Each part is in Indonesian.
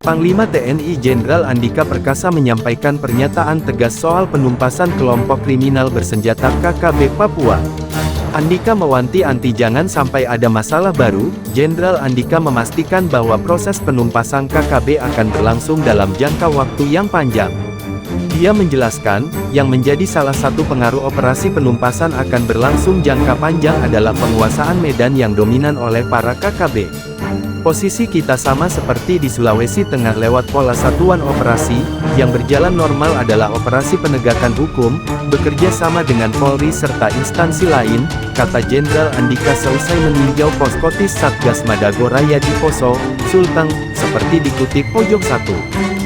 Panglima TNI Jenderal Andika Perkasa menyampaikan pernyataan tegas soal penumpasan kelompok kriminal bersenjata KKB Papua. Andika mewanti-wanti jangan sampai ada masalah baru. Jenderal Andika memastikan bahwa proses penumpasan KKB akan berlangsung dalam jangka waktu yang panjang. Dia menjelaskan, yang menjadi salah satu pengaruh operasi penumpasan akan berlangsung jangka panjang adalah penguasaan medan yang dominan oleh para KKB. Posisi kita sama seperti di Sulawesi Tengah lewat pola satuan operasi, yang berjalan normal adalah operasi penegakan hukum, bekerja sama dengan Polri serta instansi lain, kata Jenderal Andika selesai meninjau poskotis Satgas Madagoraya di Poso, Sulteng, seperti dikutip Pojok 1.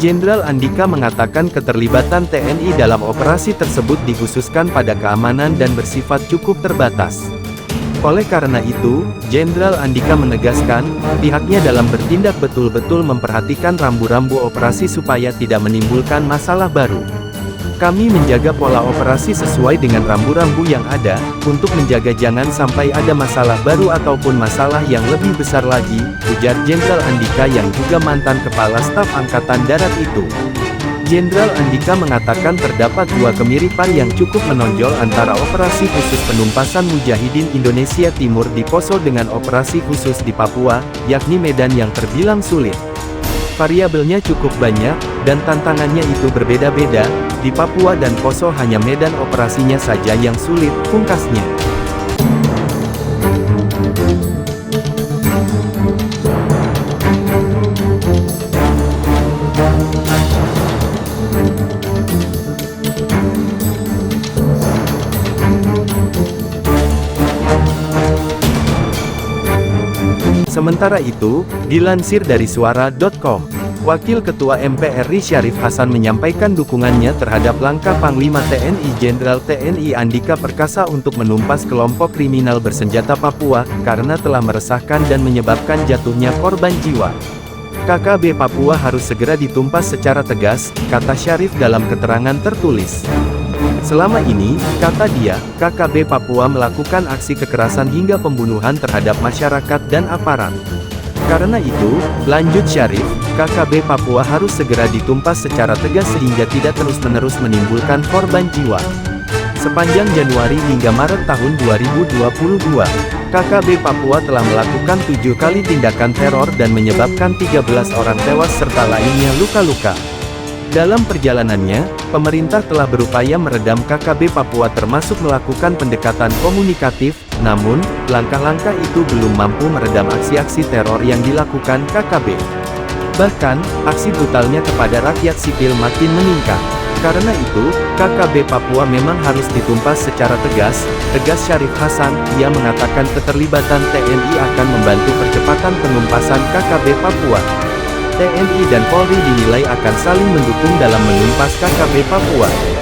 Jenderal Andika mengatakan keterlibatan TNI dalam operasi tersebut dikhususkan pada keamanan dan bersifat cukup terbatas. Oleh karena itu, Jenderal Andika menegaskan, pihaknya dalam bertindak betul-betul memperhatikan rambu-rambu operasi supaya tidak menimbulkan masalah baru. Kami menjaga pola operasi sesuai dengan rambu-rambu yang ada, untuk menjaga jangan sampai ada masalah baru ataupun masalah yang lebih besar lagi, ujar Jenderal Andika yang juga mantan Kepala Staf Angkatan Darat itu. Jenderal Andika mengatakan terdapat dua kemiripan yang cukup menonjol antara operasi khusus penumpasan Mujahidin Indonesia Timur di Poso dengan operasi khusus di Papua, yakni medan yang terbilang sulit. Variabelnya cukup banyak, dan tantangannya itu berbeda-beda. Di Papua dan Poso hanya medan operasinya saja yang sulit, pungkasnya. Sementara itu, dilansir dari suara.com, Wakil Ketua MPR RI Syarif Hasan menyampaikan dukungannya terhadap langkah Panglima TNI Jenderal TNI Andika Perkasa untuk menumpas kelompok kriminal bersenjata Papua, karena telah meresahkan dan menyebabkan jatuhnya korban jiwa. KKB Papua harus segera ditumpas secara tegas, kata Syarif dalam keterangan tertulis. Selama ini, kata dia, KKB Papua melakukan aksi kekerasan hingga pembunuhan terhadap masyarakat dan aparat. Karena itu, lanjut Syarif, KKB Papua harus segera ditumpas secara tegas sehingga tidak terus-menerus menimbulkan korban jiwa. Sepanjang Januari hingga Maret tahun 2022, KKB Papua telah melakukan 7 kali tindakan teror dan menyebabkan 13 orang tewas serta lainnya luka-luka. Dalam perjalanannya, pemerintah telah berupaya meredam KKB Papua termasuk melakukan pendekatan komunikatif, namun, langkah-langkah itu belum mampu meredam aksi-aksi teror yang dilakukan KKB. Bahkan, aksi brutalnya kepada rakyat sipil makin meningkat. Karena itu, KKB Papua memang harus ditumpas secara tegas, tegas Syarif Hasan. Ia mengatakan keterlibatan TNI akan membantu percepatan penumpasan KKB Papua. TNI dan Polri dinilai akan saling mendukung dalam menumpas KKB Papua.